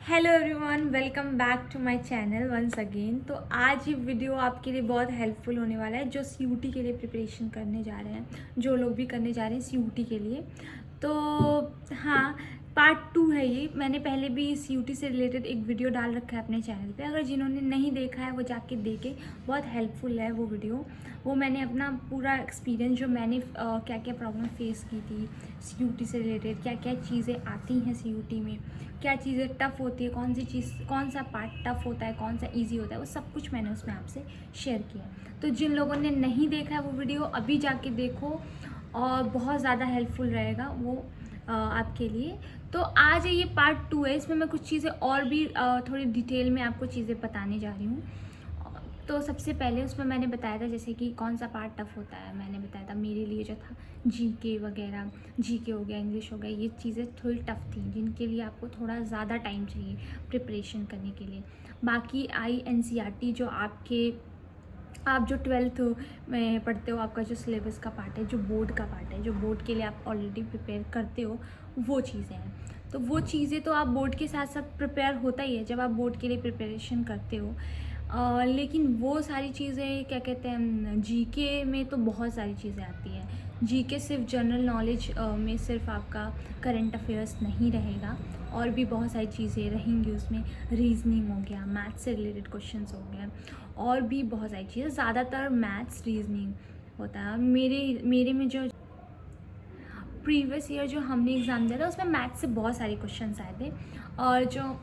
Hello everyone, welcome back to my channel once again. तो आज ये वीडियो आपके लिए बहुत हेल्पफुल होने वाला है जो सीयूटी के लिए प्रिपरेशन करने जा रहे हैं, जो लोग भी करने जा रहे हैं सीयूटी के लिए। तो हाँ, पार्ट 2 है ये। मैंने पहले भी सीयूटी से रिलेटेड एक वीडियो डाल रखा है अपने चैनल पे। अगर जिन्होंने नहीं देखा है वो जाके देखें, बहुत हेल्पफुल है वो वीडियो। वो मैंने अपना पूरा एक्सपीरियंस, जो मैंने क्या क्या प्रॉब्लम फेस की थी सीयूटी से रिलेटेड, क्या क्या चीज़ें आती हैं सीयूटी में, क्या चीज़ें टफ़ होती है, कौन सी चीज़, कौन सा पार्ट टफ़ होता है, कौन सा इजी होता है, वो सब कुछ मैंने उसमें आपसे शेयर किया। तो जिन लोगों ने नहीं देखा है वो वीडियो अभी जाके देखो, और बहुत ज़्यादा हेल्पफुल रहेगा वो आपके लिए। तो आज ये पार्ट 2 है। इसमें मैं कुछ चीज़ें और भी थोड़ी डिटेल में आपको चीज़ें बताने जा रही हूँ। तो सबसे पहले उसमें मैंने बताया था जैसे कि कौन सा पार्ट टफ होता है। मैंने बताया था मेरे लिए जो था जीके वगैरह, जीके हो गया, इंग्लिश हो गया, ये चीज़ें थोड़ी टफ थी जिनके लिए आपको थोड़ा ज़्यादा टाइम चाहिए प्रिपरेशन करने के लिए। बाकी एनसीईआरटी जो आप जो 12th में पढ़ते हो, आपका जो सिलेबस का पार्ट है, जो बोर्ड का पार्ट है, जो बोर्ड के लिए आप ऑलरेडी प्रिपेयर करते हो, वो चीज़ें हैं। तो वो चीज़ें तो आप बोर्ड के साथ साथ प्रिपेयर होता ही है जब आप बोर्ड के लिए प्रिपरेशन करते हो। लेकिन वो सारी चीज़ें क्या कहते हैं, जीके में तो बहुत सारी चीज़ें आती हैं। जीके सिर्फ जनरल नॉलेज में सिर्फ आपका करंट अफेयर्स नहीं रहेगा, और भी बहुत सारी चीज़ें रहेंगी उसमें। रीजनिंग हो गया, मैथ्स से रिलेटेड क्वेश्चंस हो गए, और भी बहुत सारी चीज़ें। ज़्यादातर मैथ्स रीजनिंग होता है। मेरे में जो प्रीवियस ईयर जो हमने एग्ज़ाम दिया था उसमें मैथ्स से बहुत सारे क्वेश्चंस आए थे, और जो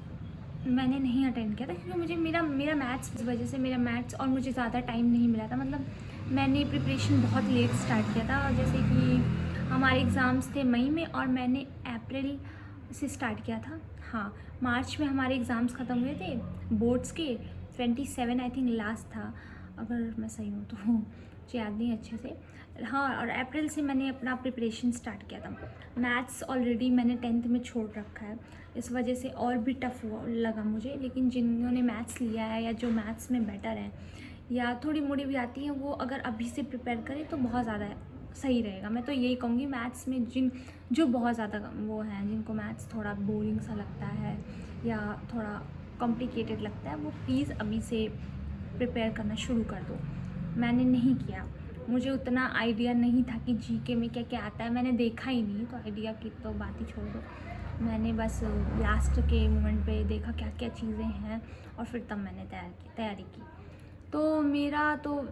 मैंने नहीं अटेंड किया था क्योंकि मुझे मेरा मैथ्स, इस वजह से मेरा मैथ्स, और मुझे ज़्यादा टाइम नहीं मिला था। मतलब मैंने प्रिपरेशन बहुत लेट स्टार्ट किया था, और जैसे कि हमारे एग्ज़ाम्स थे मई में और मैंने अप्रैल से स्टार्ट किया था। हाँ, मार्च में हमारे एग्ज़ाम्स ख़त्म हुए थे बोर्ड्स के। 27 आई थिंक लास्ट था, अगर मैं सही हूँ तो, मुझे याद नहीं अच्छे से। हाँ, और अप्रैल से मैंने अपना प्रिपरेशन स्टार्ट किया था। मैथ्स ऑलरेडी मैंने 10th में छोड़ रखा है, इस वजह से और भी टफ लगा मुझे। लेकिन जिन्होंने मैथ्स लिया है या जो मैथ्स में बेटर है या थोड़ी मोड़ी भी आती है, वो अगर अभी से प्रिपेयर करें तो बहुत ज़्यादा सही रहेगा। मैं तो यही कहूँगी, मैथ्स में जो बहुत ज़्यादा वो हैं, जिनको मैथ्स थोड़ा बोरिंग सा लगता है या थोड़ा कॉम्प्लिकेटेड लगता है, वो प्लीज़ अभी से प्रिपेयर करना शुरू कर दो। मैंने नहीं किया, मुझे उतना आइडिया नहीं था कि जीके में क्या क्या आता है, मैंने देखा ही नहीं, तो आइडिया की तो बात ही छोड़ दो। मैंने बस लास्ट के मोमेंट पे देखा क्या क्या चीज़ें हैं, और फिर तब मैंने तैयारी की। तो मेरा तो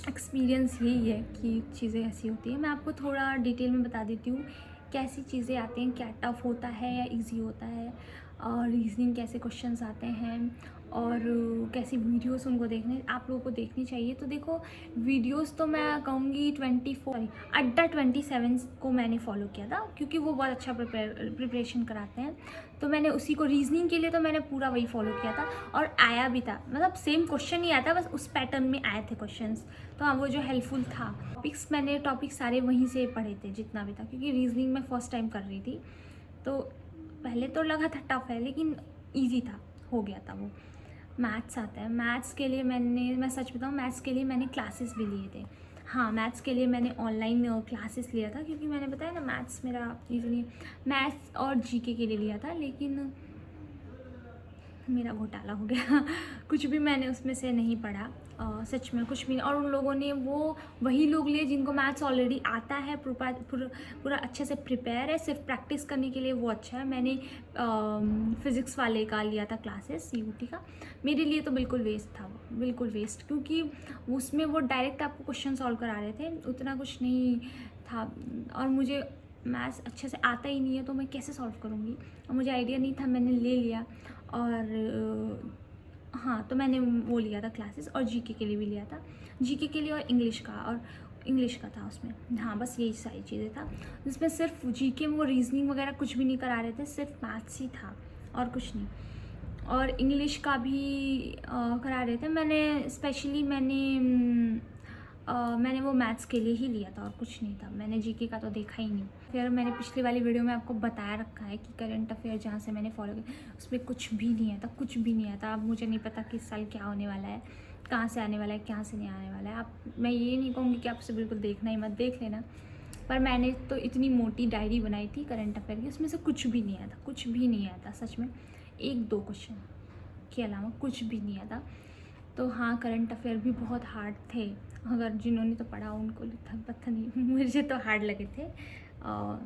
एक्सपीरियंस यही है कि चीज़ें ऐसी होती हैं। मैं आपको थोड़ा डिटेल में बता देती हूँ कैसी चीज़ें आती हैं, क्या टफ़ होता है या इजी होता है, और रीजनिंग कैसे क्वेश्चंस आते हैं, और कैसी वीडियोस उनको आप लोगों को देखनी चाहिए। तो देखो, वीडियोस तो मैं कहूँगी 27 को मैंने फॉलो किया था, क्योंकि वो बहुत अच्छा प्रिपरेशन कराते हैं। तो मैंने उसी को, रीजनिंग के लिए तो मैंने पूरा वही फॉलो किया था, और आया भी था। मतलब सेम क्वेश्चन ही आया था, बस उस पैटर्न में आए थे क्वेश्चंस। तो हाँ, वो जो हेल्पफुल था। मैंने टॉपिक्स सारे वहीं से पढ़े थे जितना भी था, क्योंकि रीजनिंग में फ़र्स्ट टाइम कर रही थी। तो पहले तो लगा था टफ है, लेकिन ईजी था, हो गया था वो। मैथ्स आता है, मैथ्स के लिए मैं सच बताऊँ, मैथ्स के लिए मैंने क्लासेस भी लिए थे। हाँ, मैथ्स के लिए मैंने ऑनलाइन क्लासेस लिया था, क्योंकि मैंने बताया ना मैथ्स मेरा इजीली, मैथ्स और जीके के लिए लिया था, लेकिन मेरा घोटाला हो गया। कुछ भी मैंने उसमें से नहीं पढ़ा, सच में कुछ भी। और उन लोगों ने वही लोग लिए जिनको मैथ्स ऑलरेडी आता है, पूरा अच्छे से प्रिपेयर है, सिर्फ प्रैक्टिस करने के लिए वो अच्छा है। मैंने फ़िज़िक्स वाले का लिया था क्लासेस, सीयूटी का। मेरे लिए तो बिल्कुल वेस्ट था वो, बिल्कुल वेस्ट, क्योंकि उसमें वो डायरेक्ट आपको क्वेश्चन सॉल्व करा रहे थे, उतना कुछ नहीं था। और मुझे मैथ्स अच्छे से आता ही नहीं है, तो मैं कैसे सॉल्व करूँगी, और मुझे आइडिया नहीं था, मैंने ले लिया। और हाँ, तो मैंने वो लिया था क्लासेस, और जीके के लिए भी लिया था, जीके के लिए और इंग्लिश का था उसमें। हाँ, बस यही सारी चीज़ें था, जिसमें सिर्फ जीके में वो रीजनिंग वगैरह कुछ भी नहीं करा रहे थे, सिर्फ मैथ्स ही था और कुछ नहीं। और इंग्लिश का भी करा रहे थे। मैंने वो मैथ्स के लिए ही लिया था, और कुछ नहीं था। मैंने जीके का तो देखा ही नहीं। फिर मैंने पिछली वाली वीडियो में आपको बताया रखा है कि करंट अफेयर जहाँ से मैंने फॉलो किया उसमें कुछ भी नहीं आता, कुछ भी नहीं आता। अब मुझे नहीं पता किस साल क्या होने वाला है, कहाँ से आने वाला है, कहाँ से नहीं आने वाला है। मैं ये नहीं कहूँगी कि आपसे बिल्कुल देखना ही मत, देख लेना। पर मैंने तो इतनी मोटी डायरी बनाई थी करंट अफेयर की, उसमें से कुछ भी नहीं आता, कुछ भी नहीं आता, सच में 1 2 क्वेश्चन के अलावा कुछ भी नहीं आता। तो हाँ, करंट अफेयर भी बहुत हार्ड थे, अगर जिन्होंने तो पढ़ा उनको पता नहीं, मुझे तो हार्ड लगे थे।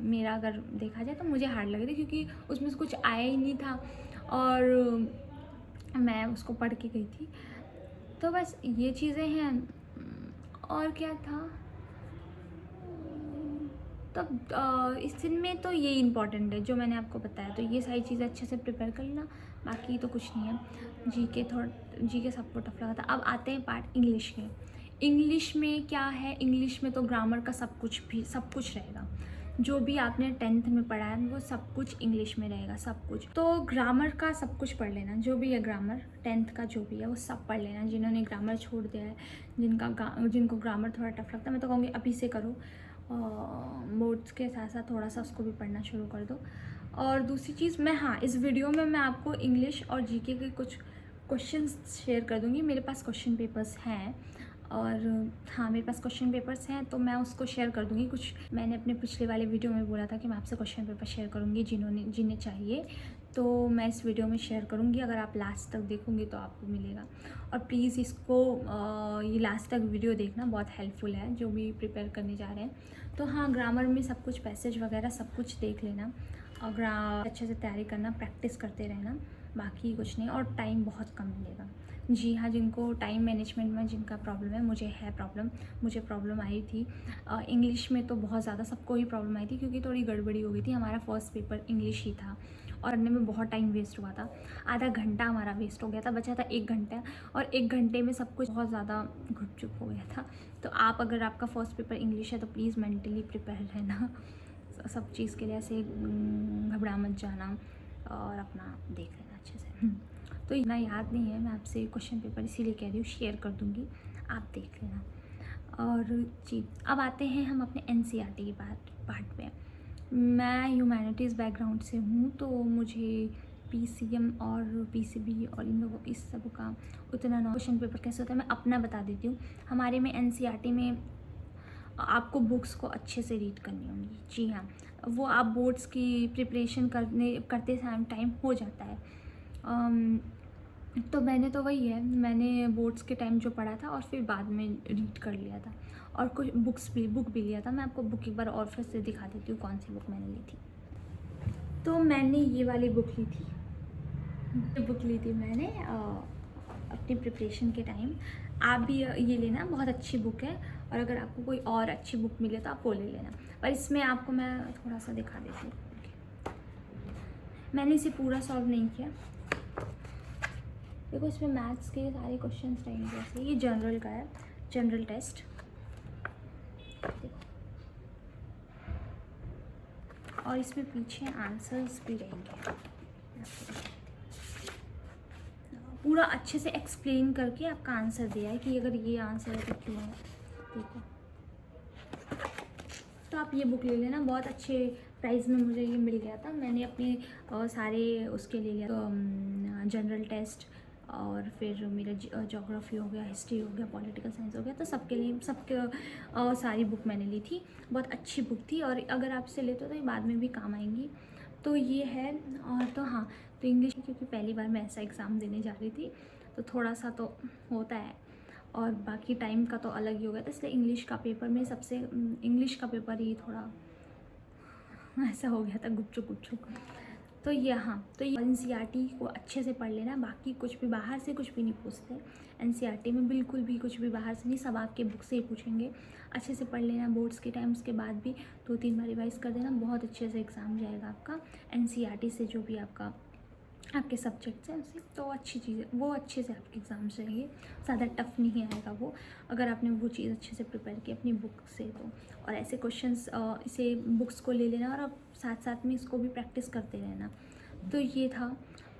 मेरा अगर देखा जाए तो मुझे हार्ड लगे थे, क्योंकि उसमें से कुछ आया ही नहीं था और मैं उसको पढ़ के गई थी। तो बस ये चीज़ें हैं। और क्या था, तब इस दिन में तो ये इम्पॉर्टेंट है जो मैंने आपको बताया। तो ये सारी चीज़ें अच्छे से प्रिपेयर कर लेना, बाकी तो कुछ नहीं है। जीके सबको टफ लगा था। अब आते हैं पार्ट इंग्लिश के। इंग्लिश में क्या है, इंग्लिश में तो ग्रामर का सब कुछ रहेगा। जो भी आपने 10th में पढ़ा है वो सब कुछ इंग्लिश में रहेगा, सब कुछ। तो ग्रामर का सब कुछ पढ़ लेना, जो भी है ग्रामर 10th का जो भी है वो सब पढ़ लेना। जिन्होंने ग्रामर छोड़ दिया है, जिनको ग्रामर थोड़ा टफ लगता है, मैं तो कहूँगी अभी से करो। बोर्ड्स के साथ साथ थोड़ा सा उसको भी पढ़ना शुरू कर दो। और दूसरी चीज़, इस वीडियो में मैं आपको इंग्लिश और जीके के कुछ क्वेश्चंस शेयर कर दूँगी। मेरे पास क्वेश्चन पेपर्स हैं, और हाँ, मेरे पास क्वेश्चन पेपर्स हैं, तो मैं उसको शेयर कर दूँगी। कुछ मैंने अपने पिछले वाले वीडियो में बोला था कि मैं आपसे क्वेश्चन पेपर शेयर करूँगी जिन्हें चाहिए, तो मैं इस वीडियो में शेयर करूँगी। अगर आप लास्ट तक देखोगे तो आपको मिलेगा। और प्लीज़ इसको ये लास्ट तक वीडियो देखना, बहुत हेल्पफुल है जो भी प्रिपेयर करने जा रहे हैं। तो हाँ, ग्रामर में सब कुछ, पैसेज वगैरह सब कुछ देख लेना, और अच्छे से तैयारी करना, प्रैक्टिस करते रहना, बाकी कुछ नहीं। और टाइम बहुत कम मिलेगा। जी हाँ, जिनको टाइम मैनेजमेंट में जिनका प्रॉब्लम है, मुझे प्रॉब्लम आई थी। इंग्लिश में तो बहुत ज़्यादा सबको ही प्रॉब्लम आई थी, क्योंकि थोड़ी गड़बड़ी हो गई थी। हमारा फर्स्ट पेपर इंग्लिश ही था और पढ़ने में बहुत टाइम वेस्ट हुआ था। आधा घंटा हमारा वेस्ट हो गया था, बचा था 1 घंटा, और 1 घंटे में सब कुछ बहुत ज़्यादा घुट चुप हो गया था। तो अगर आपका फर्स्ट पेपर इंग्लिश है तो प्लीज़ मेंटली प्रिपेयर रहना सब चीज़ के लिए। ऐसे घबरा मत जाना, और अपना देख लेना अच्छे से। तो इतना याद नहीं है, मैं आपसे क्वेश्चन पेपर इसीलिए कह रही हूँ, शेयर कर दूँगी, आप देख लेना। और जी, अब आते हैं हम अपने NCERT की पार्ट पे। मैं ह्यूमैनिटीज़ बैकग्राउंड से हूँ, तो मुझे PCM और PCB और इन लोगों इस सब का उतना क्वेश्चन पेपर कैसे होता है मैं अपना बता देती हूँ। हमारे में NCERT में आपको बुक्स को अच्छे से रीड करनी होंगी। जी हाँ, वो आप बोर्ड्स की प्रिपरेशन करते टाइम हो जाता है। तो मैंने तो वही है, मैंने बोर्ड्स के टाइम जो पढ़ा था और फिर बाद में रीड कर लिया था, और कुछ बुक भी लिया था। मैं आपको बुक एक बार और फिर से दिखा देती हूँ कौन सी बुक मैंने ली थी। तो मैंने ये वाली बुक ली थी, मैंने अपनी प्रिपरेशन के टाइम। आप भी ये लेना, बहुत अच्छी बुक है। और अगर आपको कोई और अच्छी बुक मिले तो आप वो ले लेना। पर इसमें आपको मैं थोड़ा सा दिखा देती हूँ। मैंने इसे पूरा सॉल्व नहीं किया। देखो, इसमें मैथ्स के सारे क्वेश्चंस रहेंगे। जैसे ये जनरल का है, जनरल टेस्ट। और इसमें पीछे आंसर्स भी रहेंगे, पूरा अच्छे से एक्सप्लेन करके आपका आंसर दिया है कि अगर ये आंसर है तो क्यों है। देखो, तो आप ये बुक ले लेना, बहुत अच्छे प्राइस में मुझे ये मिल गया था। मैंने अपने सारे उसके ले लिया, तो जनरल टेस्ट, और फिर मेरा ज्योग्राफी हो गया, हिस्ट्री हो गया, पॉलिटिकल साइंस हो गया, तो सबके सारी बुक मैंने ली थी। बहुत अच्छी बुक थी, और अगर आपसे लेते हो तो ये बाद में भी काम आएंगी। तो ये है। और तो हाँ, तो इंग्लिश, क्योंकि पहली बार मैं ऐसा एग्ज़ाम देने जा रही थी, तो थोड़ा सा तो होता है, और बाकी टाइम का तो अलग ही हो गया था। इसलिए इंग्लिश का पेपर ही थोड़ा ऐसा हो गया था, गुपचुप। तो यहाँ तो ये NCERT को अच्छे से पढ़ लेना, बाकी कुछ भी बाहर से कुछ भी नहीं पूछते। NCERT में बिल्कुल भी कुछ भी बाहर से नहीं, सब आपके बुक से ही पूछेंगे। अच्छे से पढ़ लेना, बोर्ड्स के टाइम उसके बाद भी 2-3 बार रिवाइज़ कर देना, बहुत अच्छे से एग्ज़ाम जाएगा आपका NCERT से। जो भी आपके सब्जेक्ट्स हैं उससे, तो अच्छी चीज़ है वो, अच्छे से आपके एग्ज़ाम्स रहेंगे, ज़्यादा टफ नहीं आएगा वो, अगर आपने वो चीज़ अच्छे से प्रिपेयर की अपनी बुक से तो। और ऐसे क्वेश्चंस, इसे बुक्स को ले लेना, और अब साथ साथ में इसको भी प्रैक्टिस करते रहना। तो ये था।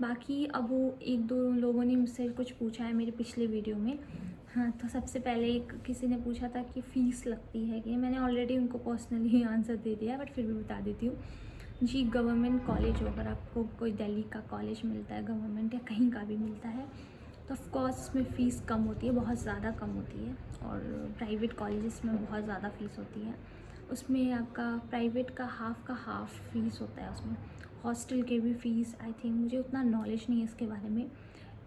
बाकी अब वो 1-2 लोगों ने मुझसे कुछ पूछा है मेरे पिछले वीडियो में। हाँ, तो सबसे पहले किसी ने पूछा था कि फ़ीस लगती है कि, मैंने ऑलरेडी उनको पर्सनली आंसर दे दिया, बट फिर भी बता देती हूँ। जी, गवर्नमेंट कॉलेज हो, अगर आपको कोई दिल्ली का कॉलेज मिलता है गवर्नमेंट, या कहीं का भी मिलता है, तो ऑफ कोर्स उसमें फ़ीस कम होती है, बहुत ज़्यादा कम होती है। और प्राइवेट कॉलेजेस में बहुत ज़्यादा फ़ीस होती है। उसमें आपका प्राइवेट का हाफ़ फ़ीस होता है उसमें, हॉस्टल के भी फ़ीस आई थिंक, मुझे उतना नॉलेज नहीं है इसके बारे में,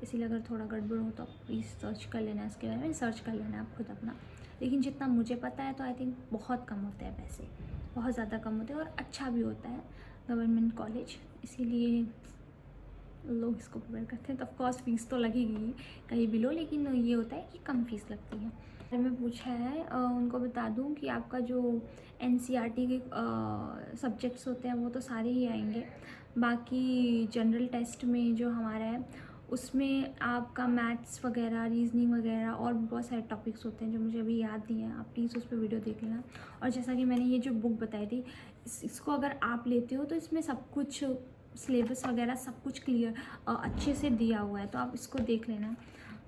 इसीलिए अगर थोड़ा गड़बड़ हो तो प्लीज़ सर्च कर लेना इसके बारे में, सर्च कर लेना आप खुद अपना। लेकिन जितना मुझे पता है तो आई थिंक बहुत कम होते हैं पैसे, बहुत ज़्यादा कम होते हैं और अच्छा भी होता है गवर्नमेंट कॉलेज, इसीलिए लोग इसको प्रिफर करते हैं। तो ऑफकोर्स फ़ीस तो लगेगी कहीं भी लो, लेकिन ये होता है कि कम फ़ीस लगती है। मैंने पूछा है उनको बता दूं कि आपका जो एनसीईआरटी के सब्जेक्ट्स होते हैं वो तो सारे ही आएंगे, बाकी जनरल टेस्ट में जो हमारा है उसमें आपका मैथ्स वगैरह, रीजनिंग वगैरह और भी बहुत सारे टॉपिक्स होते हैं जो मुझे अभी याद नहीं है, आप प्लीज़ उस पर वीडियो देख लेना। और जैसा कि मैंने ये जो बुक बताई थी, इसको अगर आप लेते हो तो इसमें सब कुछ सिलेबस वगैरह सब कुछ क्लियर अच्छे से दिया हुआ है, तो आप इसको देख लेना।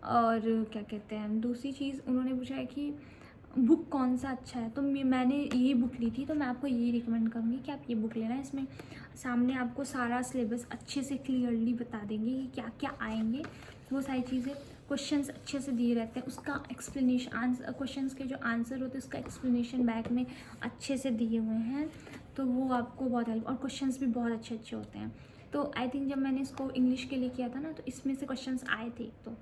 और क्या कहते हैं, दूसरी चीज़ उन्होंने पूछा है कि बुक कौन सा अच्छा है, तो मैंने ये बुक ली थी, तो मैं आपको ये रिकमेंड करूँगी कि आप ये बुक लेना। इसमें सामने आपको सारा सिलेबस अच्छे से क्लियरली बता देंगे कि क्या क्या आएंगे, वो सारी चीज़ें, क्वेश्चंस अच्छे से दिए रहते हैं, उसका एक्सप्लेनेशन, आंसर क्वेश्चंस के जो आंसर होते हैं उसका एक्सप्लेनेशन बैक में अच्छे से दिए हुए हैं, तो वो आपको बहुत हेल्प, और क्वेश्चंस भी बहुत अच्छे अच्छे होते हैं। तो आई थिंक जब मैंने इसको इंग्लिश के लिए किया था ना, तो इसमें से क्वेश्चंस आए थे, तो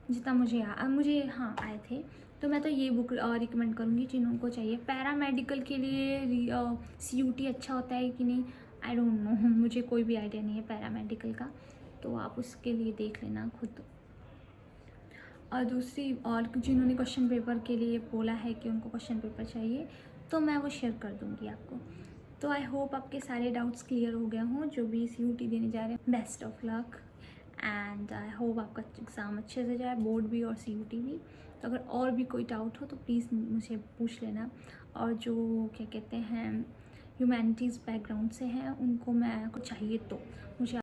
जितना मुझे हाँ आए थे। तो मैं तो ये बुक रिकमेंड करूँगी जिन्हों को चाहिए। पैरामेडिकल के लिए सीयूटी अच्छा होता है कि नहीं, आई डोंट नो, मुझे कोई भी आइडिया नहीं है पैरामेडिकल का, तो आप उसके लिए देख लेना खुद। और दूसरी, और जिन्होंने क्वेश्चन पेपर के लिए बोला है कि उनको क्वेश्चन पेपर चाहिए, तो मैं वो शेयर कर दूँगी आपको। तो आई होप आपके सारे डाउट्स क्लियर हो गए हों जो भी सीयूटी देने जा रहे हैं। Best of luck and I hope आपका एग्ज़ाम अच्छे से जाए, बोर्ड भी और सीयूटी भी। तो अगर और भी कोई डाउट हो तो प्लीज़ मुझे पूछ लेना। और जो क्या कहते हैं ह्यूमैनिटीज़ बैकग्राउंड से हैं उनको मैं कुछ चाहिए तो मुझे